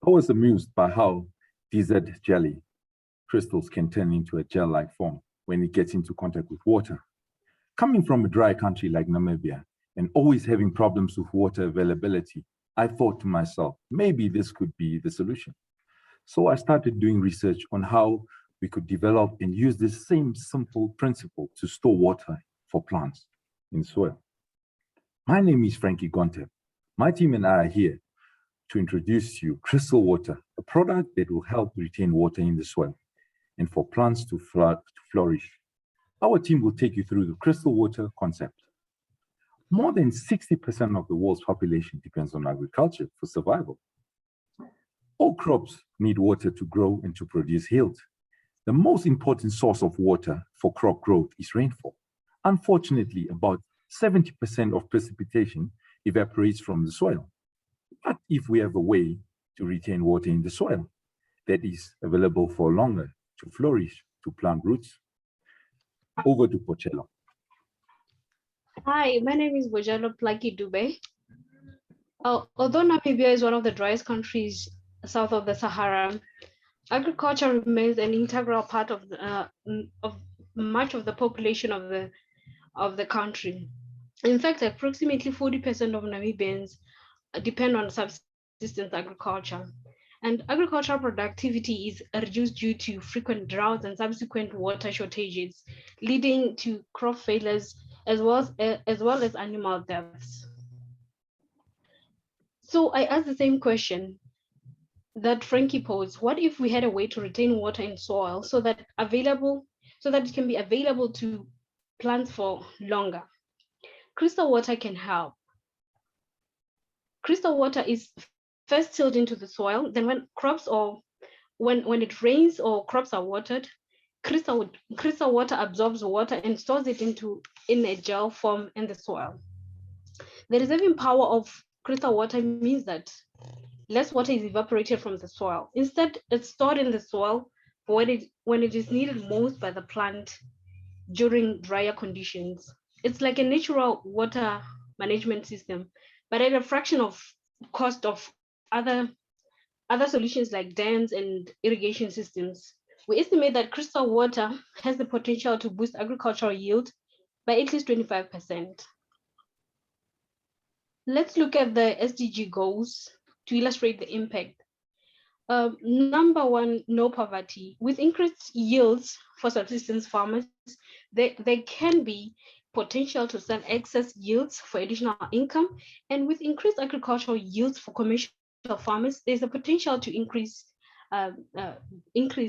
I was amused by how desert jelly crystals can turn into a gel-like form when it gets into contact with water. Coming from a dry country like Namibia and always having problems with water availability, I thought to myself, maybe this could be the solution. So I started doing research on how we could develop and use this same simple principle to store water for plants in soil. My name is Frankie Gonteb. My team and I are here to introduce to you crystal water, a product that will help retain water in the soil and for plants to flourish. Our team will take you through the crystal water concept. More than 60% of the world's population depends on agriculture for survival. All crops need water to grow and to produce yield. The most important source of water for crop growth is rainfall. Unfortunately, about 70% of precipitation evaporates from the soil. What if we have a way to retain water in the soil that is available for longer to flourish, to plant roots? Over to Pocello. Hi, my name is Bojalo Plaki Dube. Although Namibia is one of the driest countries south of the Sahara, agriculture remains an integral part of much of the population of the country. In fact, approximately 40% of Namibians depend on subsistence agriculture. And agricultural productivity is reduced due to frequent droughts and subsequent water shortages, leading to crop failures as well as animal deaths. So I asked the same question that Frankie posed. What if we had a way to retain water in soil so that it can be available to plants for longer? Crystal water can help. Crystal water is first tilled into the soil, then when it rains or crops are watered, crystal water absorbs water and stores it in a gel form in the soil. The reserving power of crystal water means that less water is evaporated from the soil. Instead, it's stored in the soil for when it is needed most by the plant during drier conditions. It's like a natural water management system, but at a fraction of cost of other solutions like dams and irrigation systems. We estimate that crystal water has the potential to boost agricultural yield by at least 25%. Let's look at the SDG goals to illustrate the impact. Number one, no poverty. With increased yields for subsistence farmers, there can be potential to sell excess yields for additional income. And with increased agricultural yields for commercial farmers, there's a potential to increase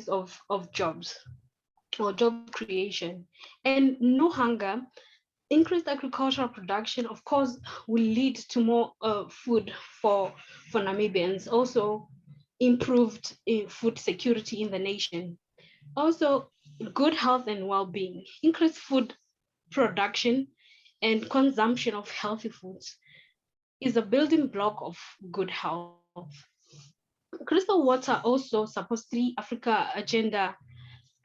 of jobs or job creation. And no hunger. Increased agricultural production, of course, will lead to more food for Namibians. Also, improved food security in the nation. Also, good health and well-being. Increased food production and consumption of healthy foods is a building block of good health. Crystal water also supports 3 Africa Agenda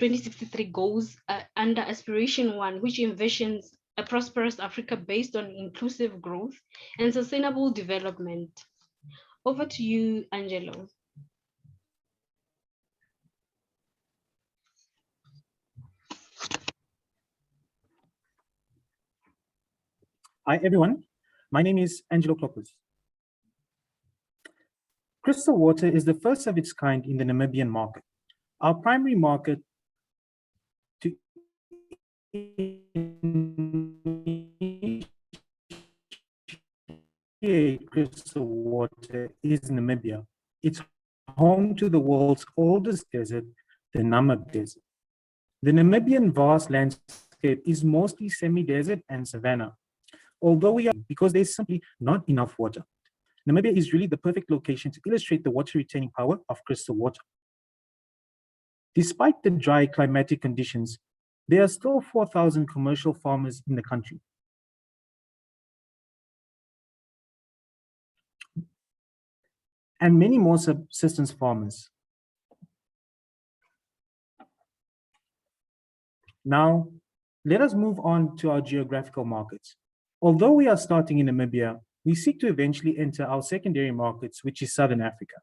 2063 goals under Aspiration 1, which envisions a prosperous Africa based on inclusive growth and sustainable development. Over to you, Angelo. Hi, everyone. My name is Angelo Kloppers. Crystal water is the first of its kind in the Namibian market. Our primary market to crystal water is Namibia. It's home to the world's oldest desert, the Namib Desert. The Namibian vast landscape is mostly semi-desert and savanna, because there's simply not enough water. Namibia is really the perfect location to illustrate the water retaining power of crystal water. Despite the dry climatic conditions, there are still 4,000 commercial farmers in the country. And many more subsistence farmers. Now, let us move on to our geographical markets. Although we are starting in Namibia, we seek to eventually enter our secondary markets, which is Southern Africa.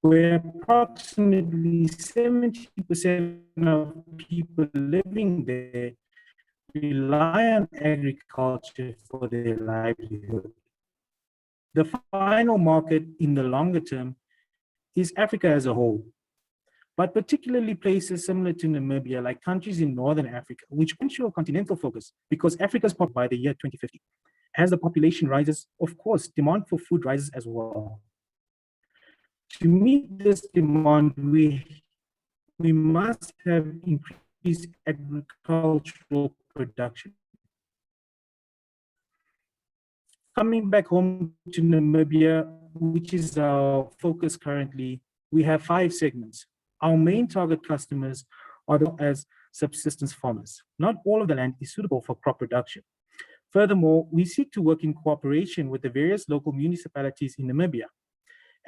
where approximately 70% of people living there rely on agriculture for their livelihood. The final market in the longer term is Africa as a whole, but particularly places similar to Namibia, like countries in Northern Africa, which potential continental focus because Africa's pop by the year 2050. As the population rises, of course, demand for food rises as well. To meet this demand, we must have increased agricultural production. Coming back home to Namibia, which is our focus currently, we have 5 segments. Our main target customers are as subsistence farmers. Not all of the land is suitable for crop production. Furthermore, we seek to work in cooperation with the various local municipalities in Namibia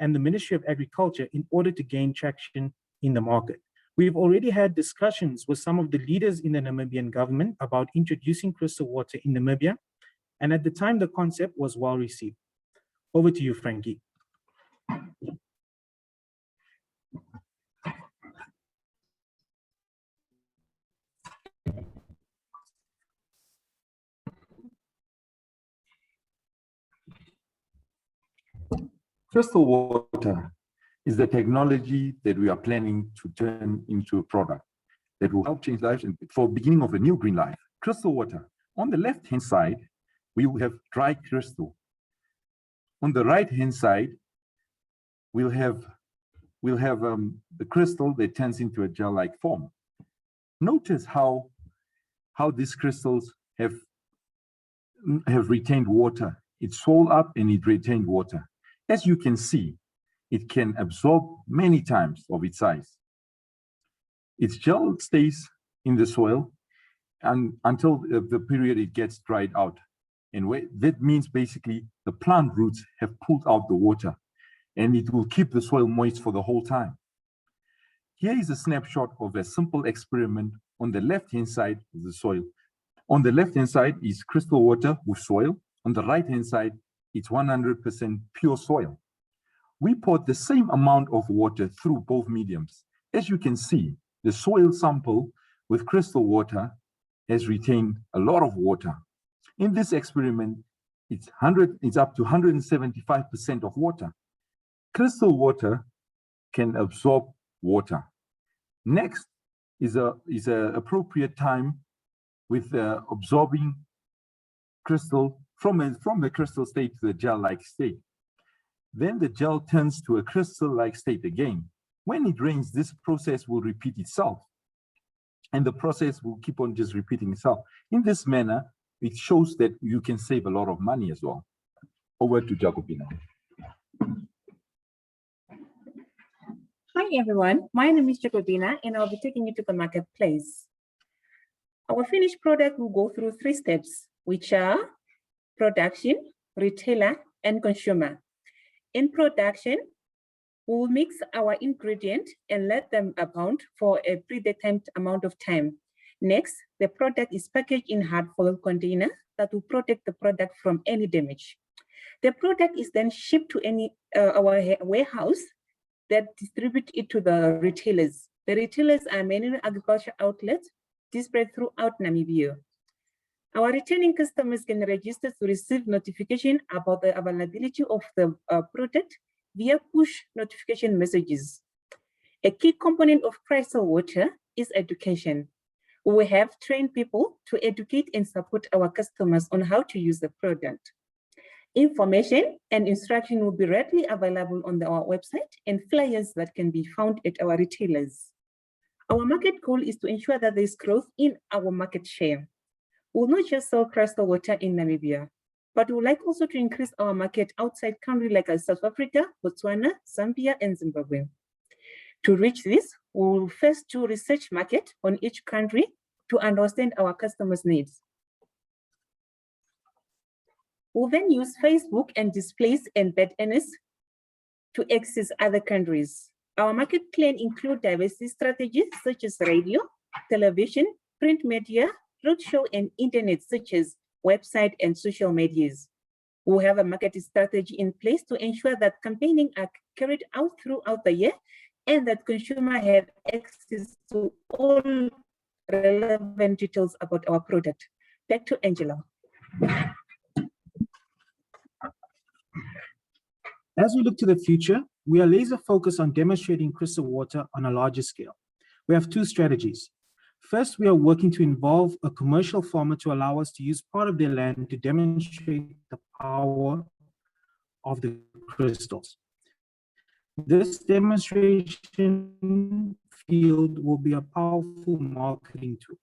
and the Ministry of Agriculture in order to gain traction in the market. We've already had discussions with some of the leaders in the Namibian government about introducing crystal water in Namibia, and at the time the concept was well received. Over to you, Frankie. Crystal water is the technology that we are planning to turn into a product that will help change lives and for beginning of a new green life. Crystal water. On the left-hand side, we will have dry crystal. On the right-hand side, we'll have the crystal that turns into a gel-like form. Notice how these crystals have retained water. It swelled up and it retained water. As you can see, it can absorb many times of its size. Its gel stays in the soil and until the period it gets dried out. And that means basically the plant roots have pulled out the water and it will keep the soil moist for the whole time. Here is a snapshot of a simple experiment on the left-hand side of the soil. On the left-hand side is crystal water with soil. On the right-hand side, it's 100% pure soil. We poured the same amount of water through both mediums. As you can see, the soil sample with crystal water has retained a lot of water. In this experiment, it's up to 175% of water. Crystal water can absorb water. Next is a appropriate time with absorbing crystal from the crystal state to the gel-like state. Then the gel turns to a crystal-like state again. When it rains, this process will repeat itself. And the process will keep on just repeating itself. In this manner, it shows that you can save a lot of money as well. Over to Jacobina. Hi everyone, my name is Jacobina and I'll be taking you to the marketplace. Our finished product will go through 3 steps, which are production, retailer, and consumer. In production, we'll mix our ingredients and let them abound for a predetermined amount of time. Next, the product is packaged in hard foil container that will protect the product from any damage. The product is then shipped to our warehouse that distribute it to the retailers. The retailers are mainly agriculture outlets displayed throughout Namibia. Our returning customers can register to receive notification about the availability of the product via push notification messages. A key component of crystal water is education. We have trained people to educate and support our customers on how to use the product. Information and instruction will be readily available on our website and flyers that can be found at our retailers. Our market goal is to ensure that there is growth in our market share. We will not just sell crystal water in Namibia, but we would like also to increase our market outside countries like South Africa, Botswana, Zambia, and Zimbabwe. To reach this, we will first do research market on each country to understand our customers' needs. We'll then use Facebook and displays and bed earners to access other countries. Our market plan includes diversity strategies such as radio, television, print media, roadshow, and internet such as website and social medias. We'll have a market strategy in place to ensure that campaigning are carried out throughout the year and that consumers have access to all relevant details about our product. Back to Angela. As we look to the future, we are laser focused on demonstrating crystal water on a larger scale. We have two strategies. First, we are working to involve a commercial farmer to allow us to use part of their land to demonstrate the power of the crystals. This demonstration field will be a powerful marketing tool.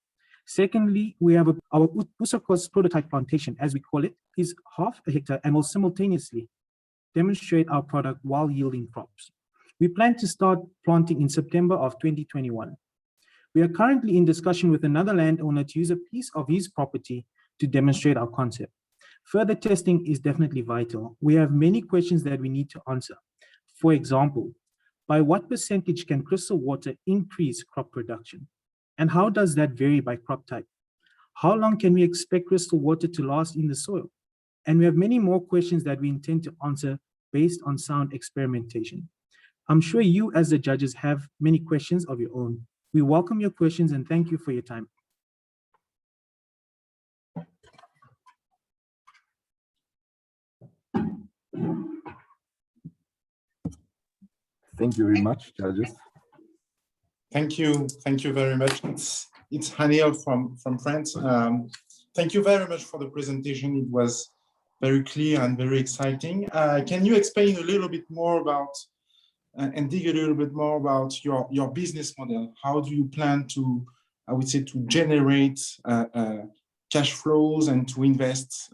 Secondly, we have our Usakos prototype plantation, as we call it, is half a hectare and will simultaneously demonstrate our product while yielding crops. We plan to start planting in September of 2021. We are currently in discussion with another landowner to use a piece of his property to demonstrate our concept. Further testing is definitely vital. We have many questions that we need to answer. For example, by what percentage can crystal water increase crop production? And how does that vary by crop type? How long can we expect crystal water to last in the soil? And we have many more questions that we intend to answer based on sound experimentation. I'm sure you as the judges have many questions of your own. We welcome your questions and thank you for your time. Thank you very much, judges. Thank you very much. It's Haniel from France. Thank you very much for the presentation. It was very clear and very exciting. Can you explain a little bit more about and dig a little bit more about your business model? How do you plan to, I would say, to generate cash flows and to invest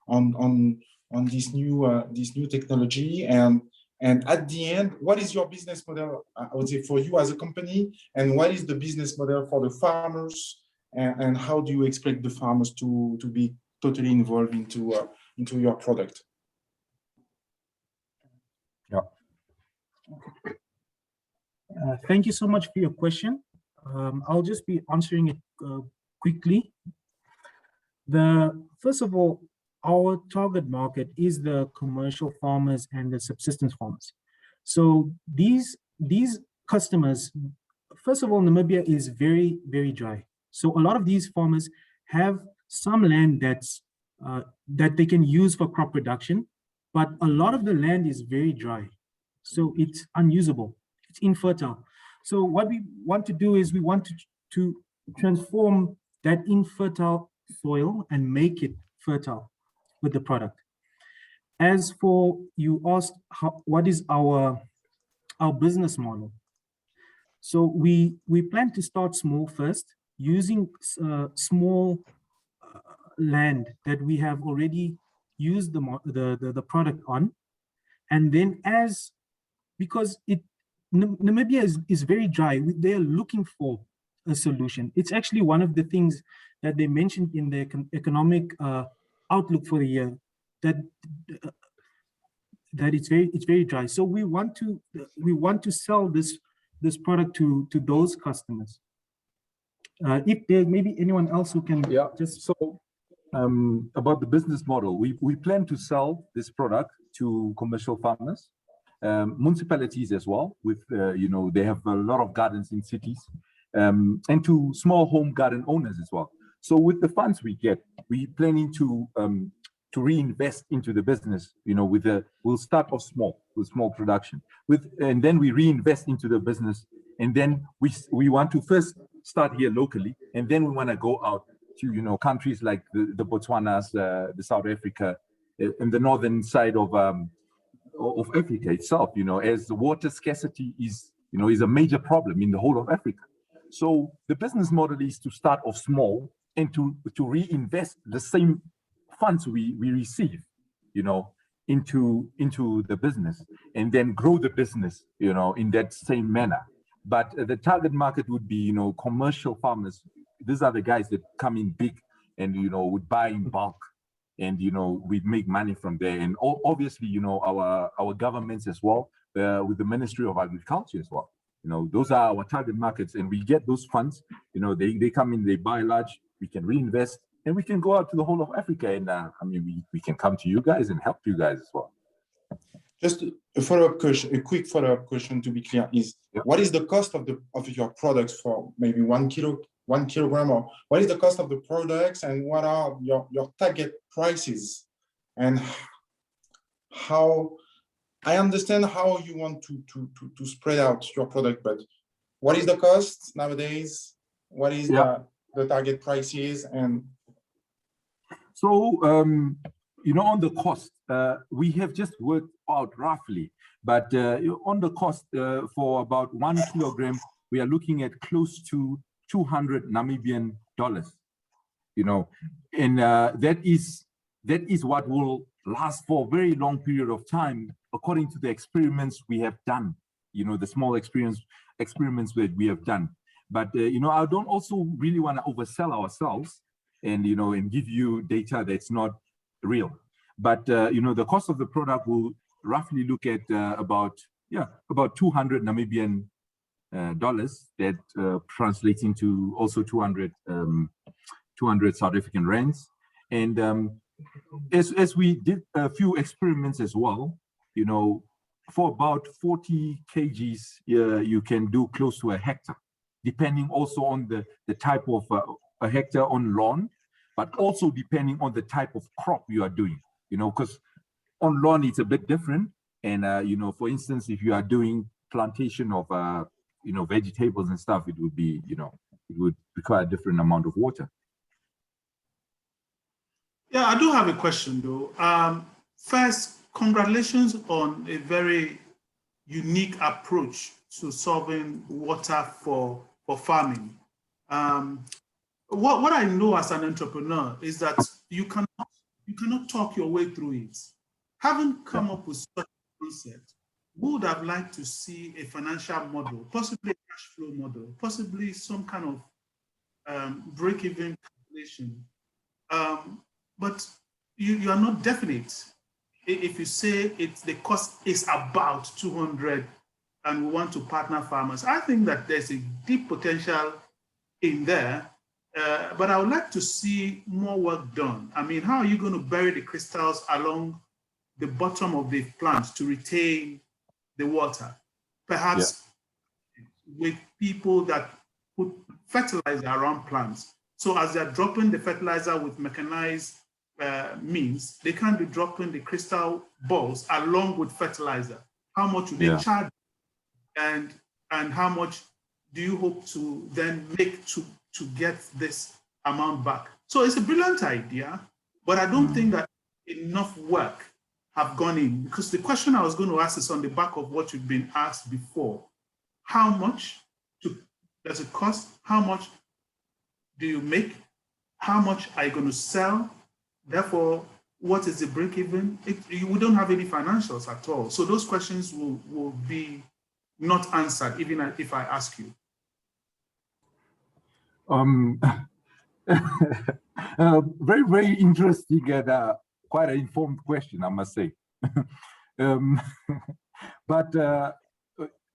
on this new technology? And at the end, what is your business model, I would say, for you as a company? And what is the business model for the farmers? And how do you expect the farmers to be totally involved into your product? Yeah. Thank you so much for your question. I'll just be answering it quickly. First of all, our target market is the commercial farmers and the subsistence farmers. So these customers, first of all, Namibia is very, very dry. So a lot of these farmers have some land that they can use for crop production, but a lot of the land is very dry. So it's unusable, it's infertile. So what we want to do is we want to transform that infertile soil and make it fertile with the product. As for, you asked what is our business model. So we plan to start small first, using small land that we have already used the product on, and then because Namibia is very dry, they're looking for a solution. It's actually one of the things that they mentioned in the economic outlook for the year, that it's very dry. So we want to sell this product to those customers. If there may be anyone else who can just... So about the business model, we plan to sell this product to commercial farmers, municipalities as well, with they have a lot of gardens in cities, and to small home garden owners as well. So with the funds we get, we planning to reinvest into the business. We'll start off small with small production, and then we reinvest into the business, and then we want to first start here locally, and then we want to go out to countries like the Botswanas, the South Africa, in the northern side of Africa itself. As the water scarcity is a major problem in the whole of Africa. So the business model is to start off small and to reinvest the same funds we receive, into the business, and then grow the business, in that same manner. But the target market would be, commercial farmers. These are the guys that come in big and, would buy in bulk, and, we'd make money from there. And obviously, our governments as well, with the Ministry of Agriculture as well. Those are our target markets, and we get those funds. They come in, they buy large, we can reinvest, and we can go out to the whole of Africa, and I mean, we can come to you guys and help you guys as well. Just a follow-up question, a quick follow-up question to be clear is, what is the cost of your products for maybe 1 kilogram, or what is the cost of the products, and what are your target prices, and how? I understand how you want to spread out your product, but what is the cost nowadays? What is the target prices? And so you know, on the cost, we have just worked out roughly, but on the cost for about 1 kilogram, we are looking at close to 200 Namibian dollars, you know, and that is what will last for a very long period of time, according to the experiments we have done, you know, the small experiments that we have done. But you know, I don't also really want to oversell ourselves, and you know, and give you data that's not real. But you know, the cost of the product will roughly look at about 200 Namibian dollars, that translates into also 200 South African rands. And as we did a few experiments as well, you know, for about 40 kgs, you can do close to a hectare, depending also on the type of a hectare on lawn, but also depending on the type of crop you are doing, you know, because on lawn it's a bit different. And, you know, for instance, if you are doing plantation of, you know, vegetables and stuff, it would be, you know, it would require a different amount of water. Yeah, I do have a question though. First, congratulations on a very unique approach to solving water for farming. What I know as an entrepreneur is that you cannot talk your way through it. Having come up with such a concept, we would have liked to see a financial model, possibly a cash flow model, possibly some kind of break-even calculation. But you are not definite. If you say the cost is about 200 and we want to partner farmers, I think that there's a deep potential in there, but I would like to see more work done. I mean, how are you going to bury the crystals along the bottom of the plant to retain the water? Perhaps with people that put fertilizer around plants. So as they're dropping the fertilizer with mechanized means, they can be dropping the crystal balls along with fertilizer. How much would they charge? And how much do you hope to then make to get this amount back? So it's a brilliant idea, but I don't think that enough work have gone in, because the question I was going to ask is on the back of what you've been asked before. How much does it cost? How much do you make? How much are you going to sell? Therefore, what is the break even? We don't have any financials at all. So those questions will be not answered, even if I ask you. Very, very interesting and quite an informed question, I must say. But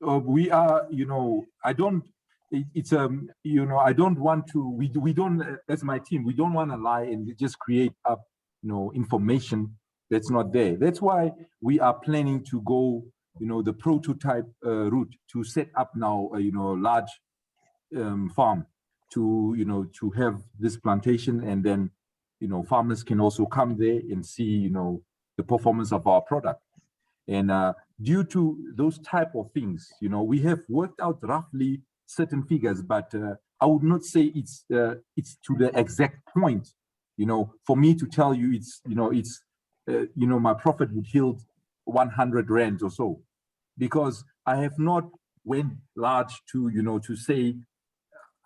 we are, you know, I don't, it's you know, I don't want to, we don't, as my team, we don't want to lie and just create up, you know, information that's not there. That's why we are planning to go, you know, the prototype route to set up now, you know, a large farm to, you know, to have this plantation, and then, you know, farmers can also come there and see, you know, the performance of our product. And due to those type of things, you know, we have worked out roughly certain figures, but I would not say it's to the exact point, you know, for me to tell you it's, you know, it's, you know, my profit would yield 100 rands or so, because I have not went large to, you know, to say,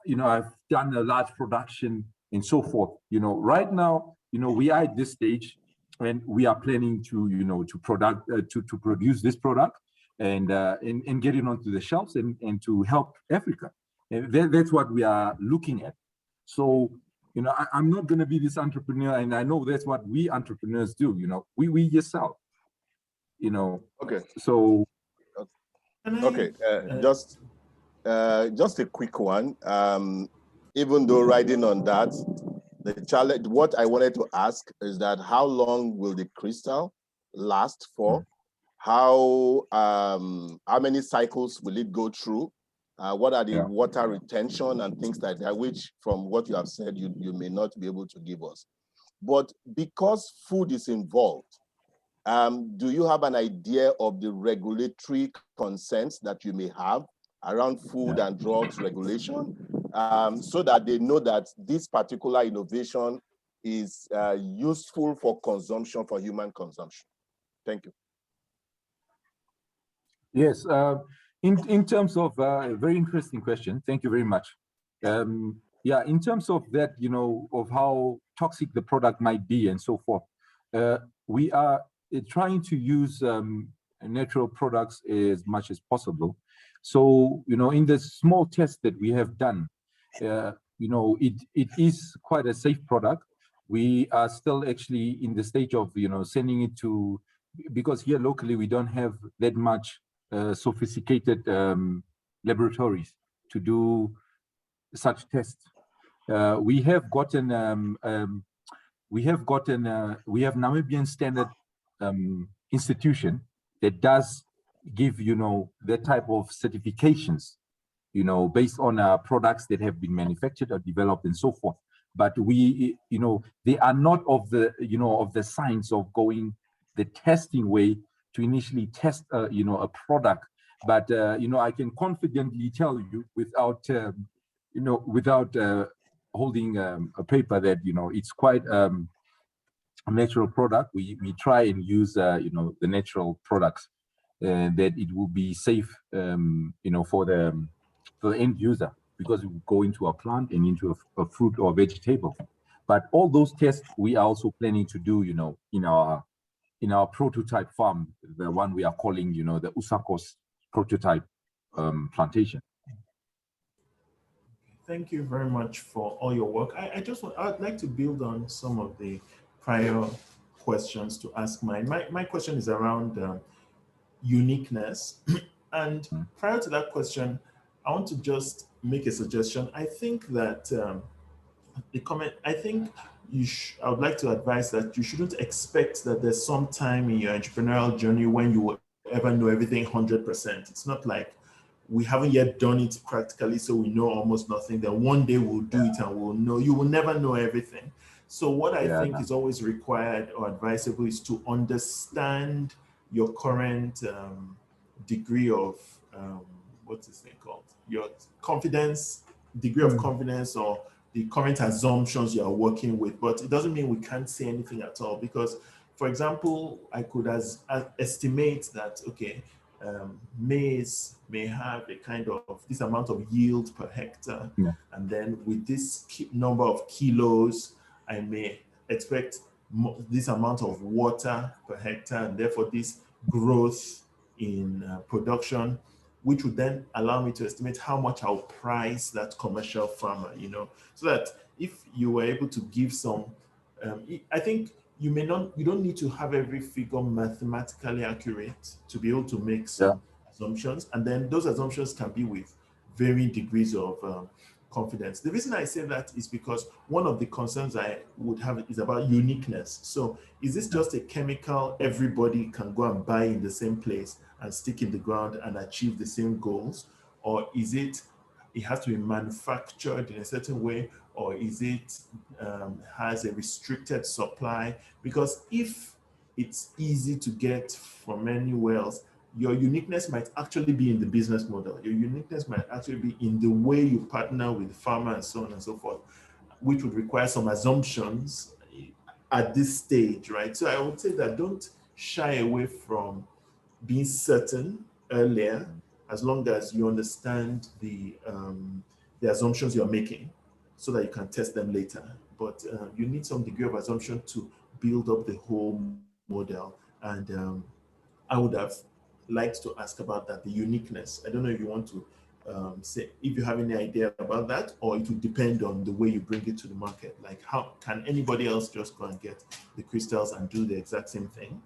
you know, I've done a large production and so forth. You know, right now, you know, we are at this stage and we are planning to, you know, to produce this product and get it onto the shelves and to help Africa. And that's what we are looking at. So, you know, I'm not going to be this entrepreneur, and I know that's what we entrepreneurs do. You know, we just sell. You know. Okay. So. Okay. Just a quick one. Even though riding on that, The challenge, what I wanted to ask is that how long will the crystal last for? How many cycles will it go through? What are the water retention and things like that, which from what you have said, you may not be able to give us. But because food is involved, do you have an idea of the regulatory consents that you may have around food and drugs regulation, so that they know that this particular innovation is useful for consumption, for human consumption? Thank you. Yes, in terms of a very interesting question. Thank you very much. Yeah, in terms of that, you know, of how toxic the product might be and so forth, we are trying to use natural products as much as possible. So, you know, in the small test that we have done, you know, it is quite a safe product. We are still actually in the stage of, you know, sending it to, because here locally we don't have that much sophisticated laboratories to do such tests. We have Namibian standard institution that does give, you know, that type of certifications, you know, based on products that have been manufactured or developed and so forth. But we, you know, they are not of the, you know, of the science of going the testing way to initially test, you know, a product. But, you know, I can confidently tell you without, you know, without holding a paper that, you know, it's quite a natural product. We try and use, you know, the natural products that it will be safe, you know, for the end user, because we go into a plant and into a fruit or vegetable. But all those tests we are also planning to do, you know, in our prototype farm, the one we are calling, you know, the Usakos prototype plantation. Thank you very much for all your work. I'd like to build on some of the prior questions to ask mine. My question is around uniqueness. And prior to that question, I want to just make a suggestion. I think that I would like to advise that you shouldn't expect that there's some time in your entrepreneurial journey when you will ever know everything 100%. It's not like we haven't yet done it practically, so we know almost nothing. Then one day we'll do it and we'll know. You will never know everything. So what I think is always required or advisable is to understand your current degree of, what's this thing called? Your confidence, degree of confidence, or the current assumptions you are working with. But it doesn't mean we can't say anything at all, because, for example, I could estimate that, okay, maize may have a kind of this amount of yield per hectare. Yeah. And then with this number of kilos, I may expect this amount of water per hectare, and therefore this growth in production, which would then allow me to estimate how much I'll price that commercial farmer, you know, so that if you were able to give some, I think you don't need to have every figure mathematically accurate to be able to make some assumptions. And then those assumptions can be with varying degrees of confidence. The reason I say that is because one of the concerns I would have is about uniqueness. So is this just a chemical everybody can go and buy in the same place and stick in the ground and achieve the same goals? Or is it has to be manufactured in a certain way? Or is it has a restricted supply? Because if it's easy to get from anywhere else, your uniqueness might actually be in the business model. Your uniqueness might actually be in the way you partner with the farmer and so on and so forth, which would require some assumptions at this stage, right? So I would say that don't shy away from being certain earlier, as long as you understand the assumptions you're making, so that you can test them later. But you need some degree of assumption to build up the whole model. And I would have liked to ask about that, the uniqueness. I don't know if you want to say, if you have any idea about that, or it would depend on the way you bring it to the market. Like, how can anybody else just go and get the crystals and do the exact same thing?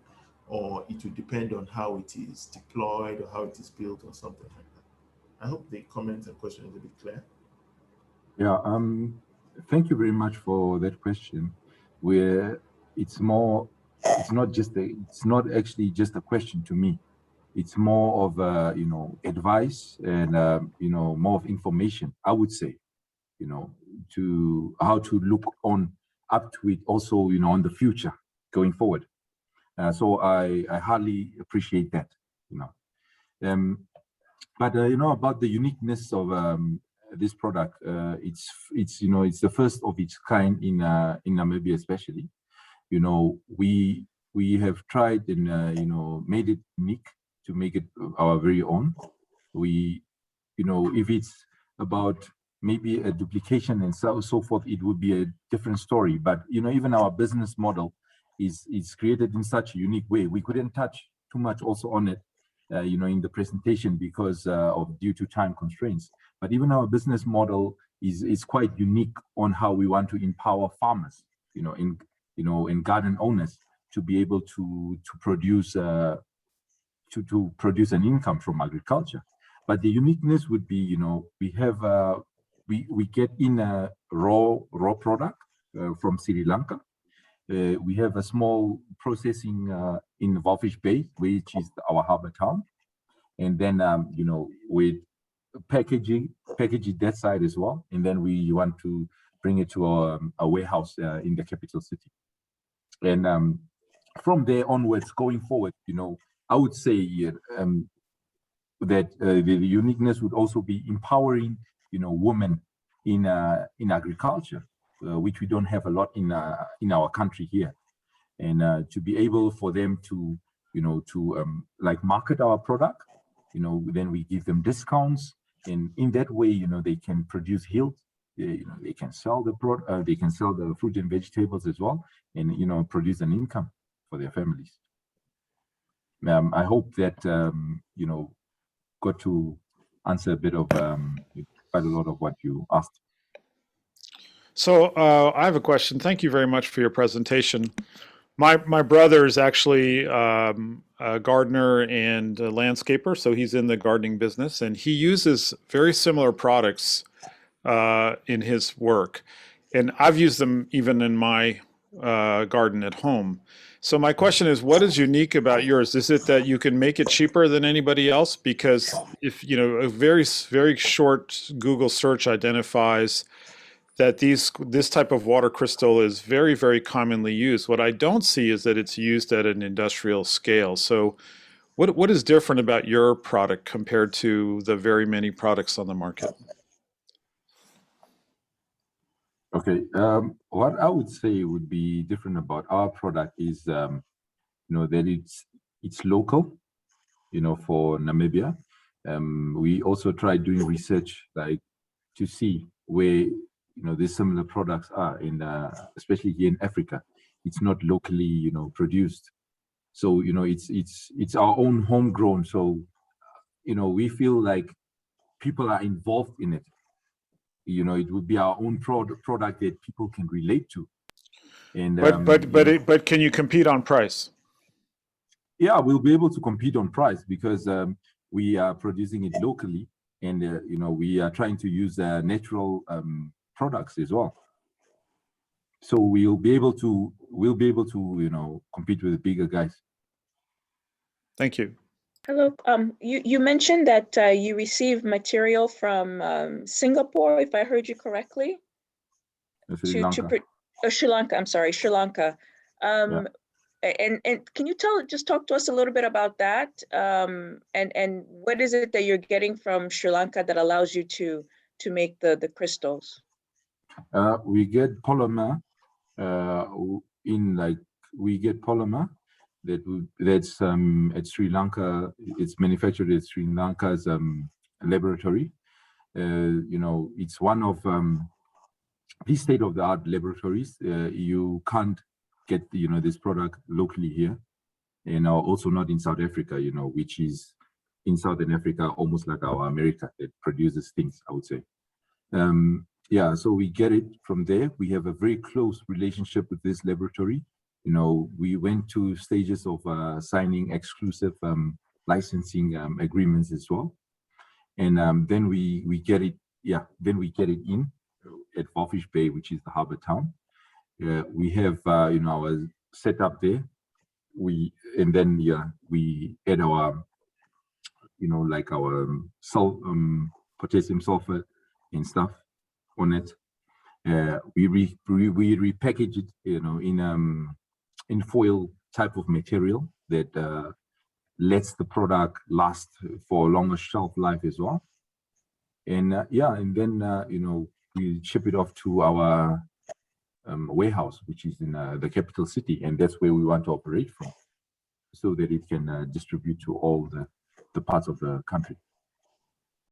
Or it would depend on how it is deployed or how it is built or something like that. I hope the comment and question is a bit clear. Yeah, Thank you very much for that question. Where it's more, it's not actually just a question to me. It's more of advice and more of information, I would say, to how to look on up to it also, on the future going forward. So I hardly appreciate that, But about the uniqueness of this product, it's the first of its kind in Namibia, especially. We have tried and made it unique to make it our very own. We, if it's about maybe a duplication and so forth, it would be a different story. But even our business model is created in such a unique way. We couldn't touch too much also on it, in the presentation because of due to time constraints. But even our business model is quite unique on how we want to empower farmers, and garden owners to be able to produce to produce an income from agriculture. But the uniqueness would be, we have we get in a raw product from Sri Lanka. We have a small processing in Walfish Bay, which is our harbor town, and then with packaging that side as well, and then we want to bring it to a warehouse in the capital city. And from there onwards, going forward, I would say that the uniqueness would also be empowering, women in agriculture, which we don't have a lot in our country here, and to be able for them to, like market our product, then we give them discounts, and in that way, they can produce yield. They can sell the product, they can sell the fruit and vegetables as well, and produce an income for their families. I hope that got to answer a bit of quite a lot of what you asked. So I have a question. Thank you very much for your presentation. My brother is actually a gardener and a landscaper, so he's in the gardening business, and he uses very similar products in his work, and I've used them even in my garden at home. So my question is, what is unique about yours? Is it that you can make it cheaper than anybody else? Because if a very, very short Google search identifies that this type of water crystal is very, very commonly used. What I don't see is that it's used at an industrial scale. So what is different about your product compared to the very many products on the market? Okay, what I would say would be different about our product is, that it's local, for Namibia. We also try doing research, like to see where, these similar products are in, especially here in Africa. It's not locally, produced. So, it's our own homegrown. So, we feel like people are involved in it. It would be our own product that people can relate to. And but can you compete on price? Yeah, we'll be able to compete on price because we are producing it locally, and we are trying to use natural products as well. So we'll be able to compete with the bigger guys. Thank you. Hello. You mentioned that you receive material from Singapore, if I heard you correctly. Sri Lanka. Sri Lanka. I'm sorry, Sri Lanka. Yeah. And can you just talk to us a little bit about that? And what is it that you're getting from Sri Lanka that allows you to make the crystals? We get polymer. We get polymer that's at Sri Lanka. It's manufactured at Sri Lanka's laboratory. It's one of these state-of-the-art laboratories. You can't get this product locally here, and also not in South Africa. Which is in Southern Africa, almost like our America that produces things, I would say. Yeah, so we get it from there. We have a very close relationship with this laboratory. We went to stages of signing exclusive licensing agreements as well, and then we get it. Yeah, then we get it in at Walfish Bay, which is the harbor town. We have our setup there. We add our like our potassium sulfate and stuff on it. We repackage it, in foil type of material that lets the product last for a longer shelf life as well. And and then we ship it off to our warehouse, which is in the capital city, and that's where we want to operate from, so that it can distribute to all the parts of the country.